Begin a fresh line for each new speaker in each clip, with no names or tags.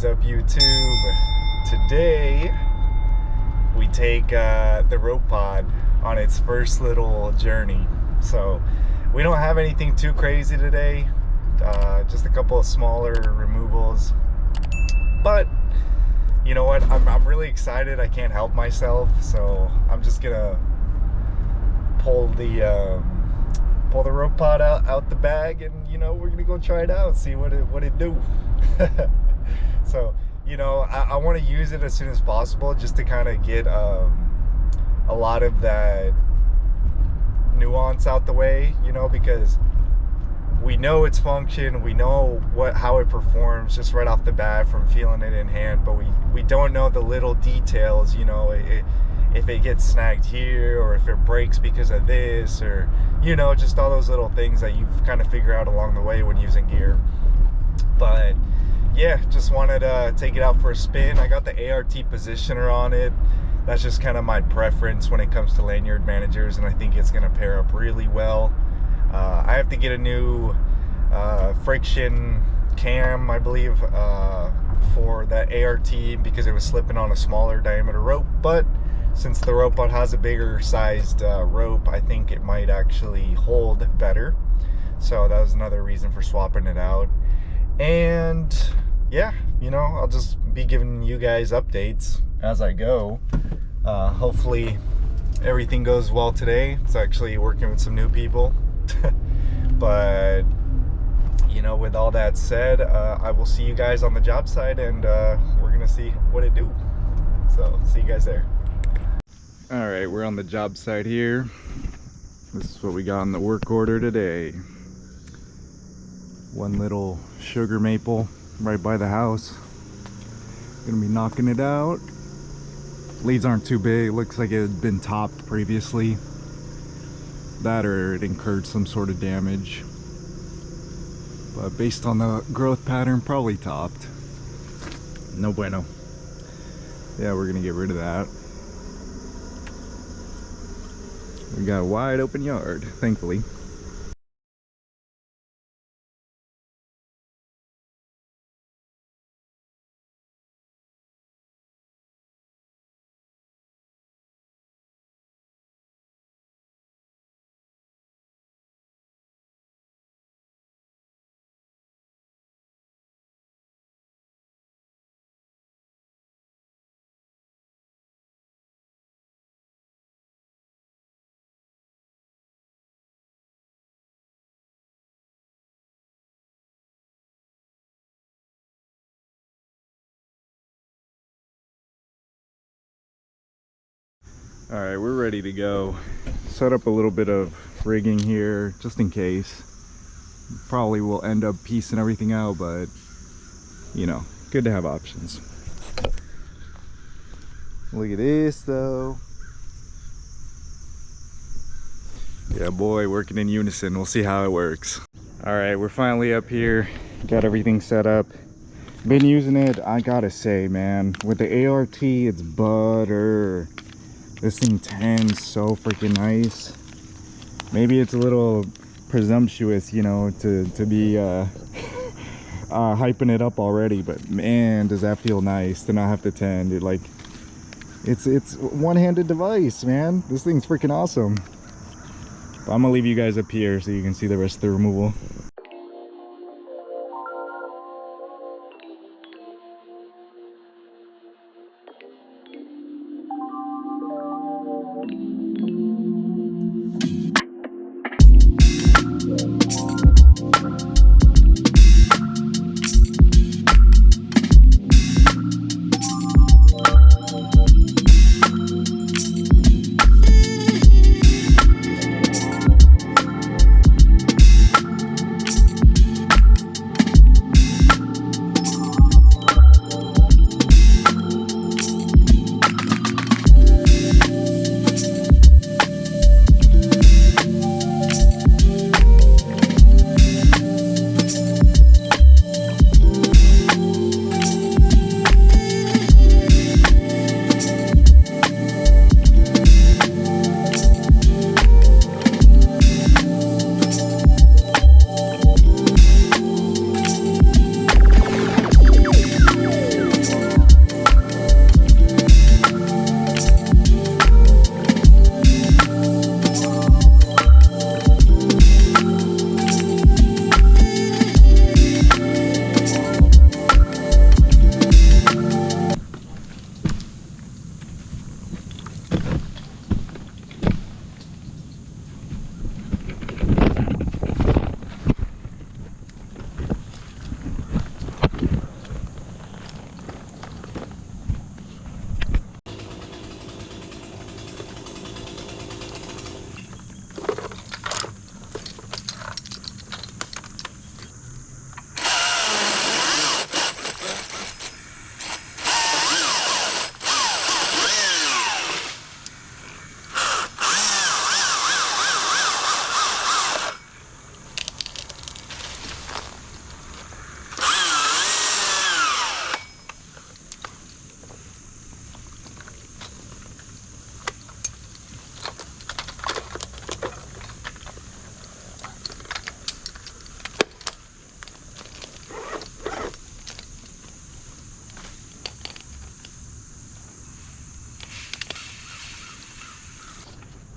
up, YouTube? Today we take the rope pod on its first little journey. So we don't have anything too crazy today, just a couple of smaller removals. But you know what? I'm really excited. I can't help myself, so I'm just gonna pull the rope pod out the bag, and you know, we're gonna go try it out, see what it do. So you know, I want to use it as soon as possible, just to kind of get a lot of that nuance out the way, you know, because we know its function, we know how it performs just right off the bat from feeling it in hand, but we don't know the little details, you know, if it gets snagged here, or if it breaks because of this, or you know, just all those little things that you kind of figure out along the way when using gear. But yeah, just wanted to take it out for a spin. I got the ART positioner on it. That's just kind of my preference when it comes to lanyard managers, and I think it's going to pair up really well. I have to get a new friction cam, I believe, for that ART, because it was slipping on a smaller diameter rope. But since the rope pod has a bigger sized rope, I think it might actually hold better. So that was another reason for swapping it out. And yeah, you know, I'll just be giving you guys updates as I go. Hopefully everything goes well today. It's actually working with some new people. But you know, with all that said, I will see you guys on the job site, and we're gonna see what it do. So see you guys there. All right, we're on the job site here. This is what we got on the work order today. One little sugar maple right by the house. Gonna be knocking it out. Leads aren't too big. Looks like it had been topped previously. That, or it incurred some sort of damage. But based on the growth pattern, probably topped. No bueno. Yeah, we're gonna get rid of that. We got a wide open yard, thankfully. All right, we're ready to go. Set up a little bit of rigging here just in case. Probably will end up piecing everything out, but you know, good to have options. Look at this though. Yeah boy, working in unison. We'll see how it works. All right, we're finally up here, got everything set up. Been using it, I gotta say, man, with the ART, it's butter. This thing tends so freaking nice. Maybe it's a little presumptuous, you know, to be hyping it up already, but man, does that feel nice to not have to tend it. Like, it's one-handed device, man. This thing's freaking awesome. But I'm gonna leave you guys up here so you can see the rest of the removal.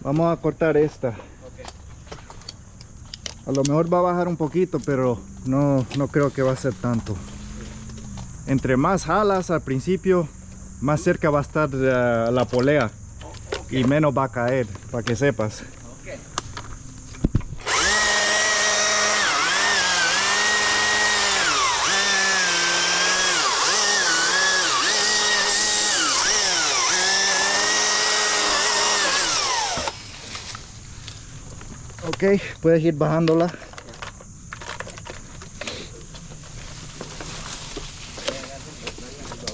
Vamos a cortar esta. A lo mejor va a bajar un poquito, pero no creo que va a ser tanto. Entre más jalas al principio, más cerca va a estar la polea y menos va a caer, para que sepas. Ok, puedes ir bajándola.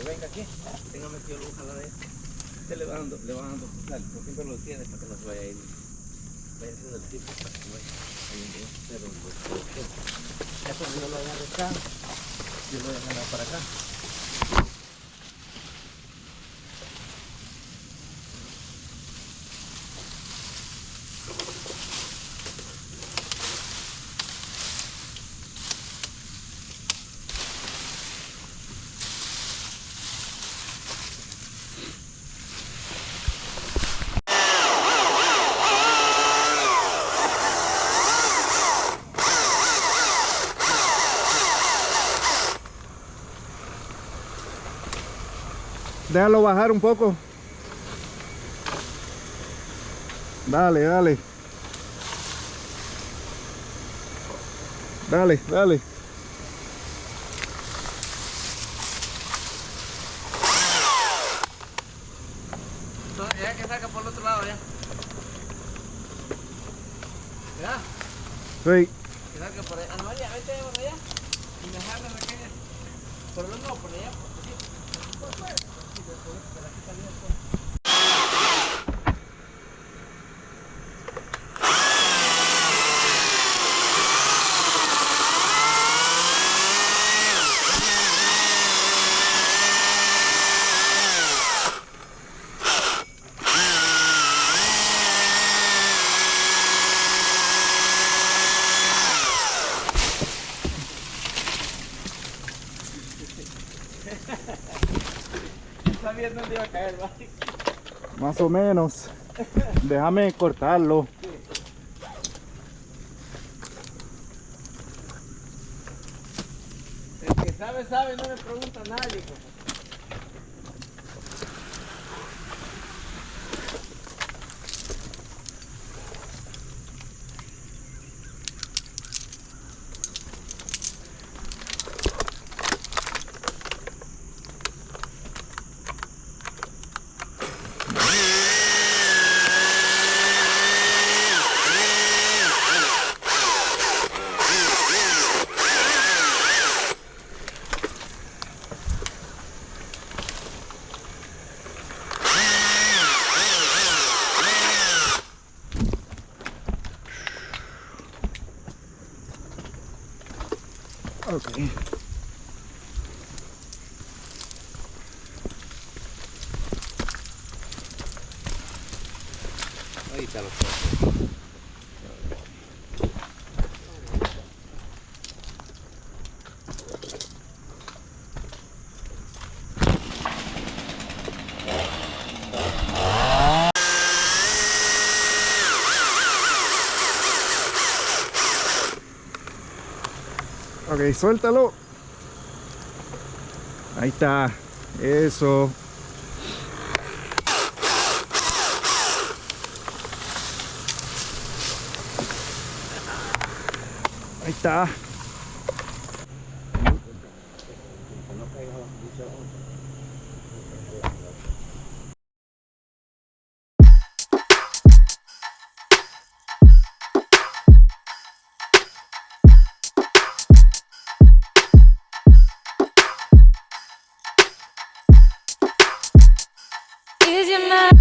Venga aquí, tenga metido luz a la vez. Le va dando, siempre lo tiene para que no se vaya a ir. Vaya haciendo el tipo para que no vaya a ir. Pero eso yo lo agarro acá, yo lo voy a agarrar para acá.
Déjalo bajar un poco. Dale, dale. Dale, dale.
Ya que saca por el otro lado ya. ¿Ya?
Sí.
Que salga por allá. María, vete por allá. Y me agarra aquella. Por el otro, por allá. Por fuera. Sabía dónde iba a caer, ¿va?
Más o menos. Déjame cortarlo.
El que sabe, sabe, no le pregunta a nadie.
Ok.
Ahí está los cosas.
Ok, suéltalo. Ahí está. Eso. Ahí está.
Is your mind?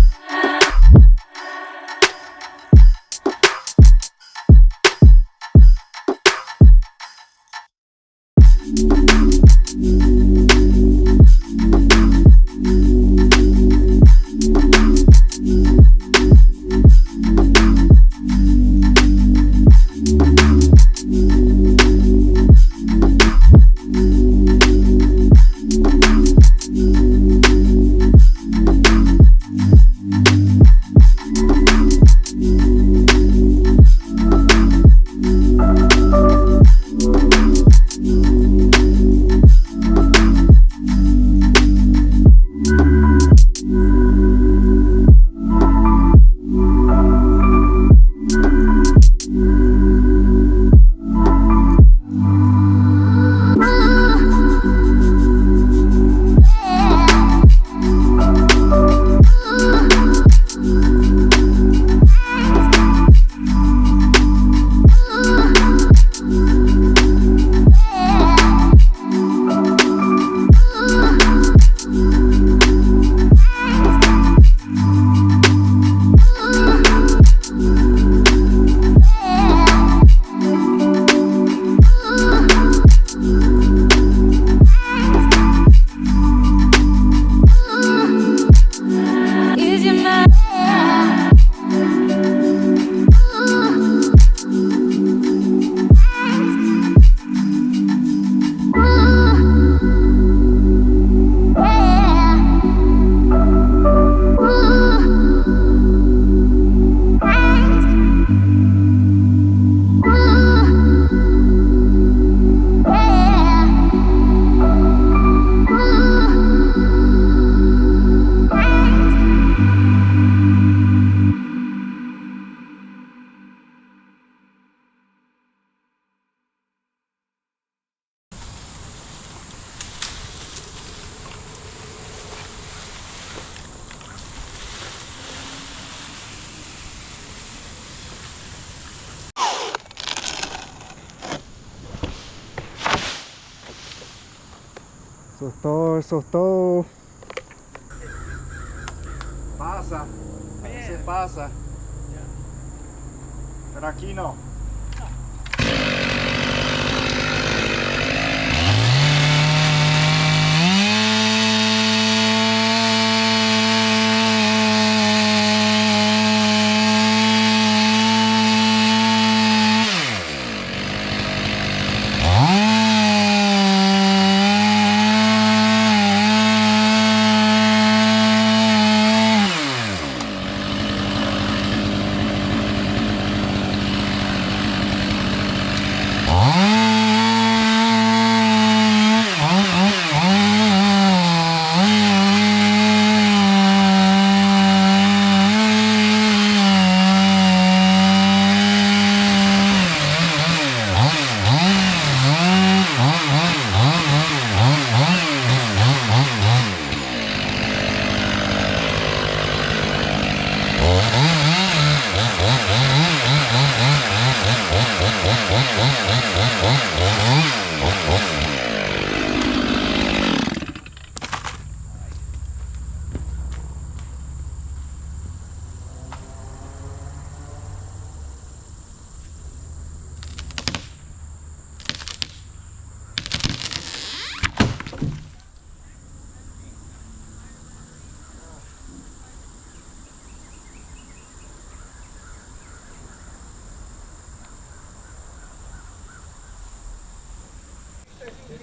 Eso es todo. Pasa, a veces pasa, pero aquí no.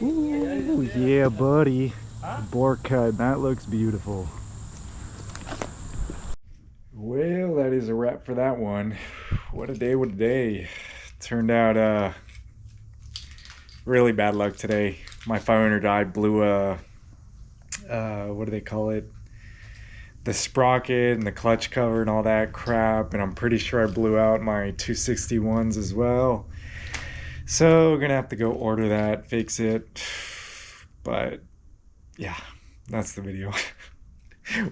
Ooh, yeah, buddy. Bore cut. That looks beautiful. Well, that is a wrap for that one. What a day, what a day. Turned out really bad luck today. My fire owner died, blew a, what do they call it? The sprocket and the clutch cover and all that crap. And I'm pretty sure I blew out my 261s as well. So we're gonna have to go order that, fix it. But yeah, that's the video.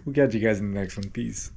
We'll catch you guys in the next one. Peace.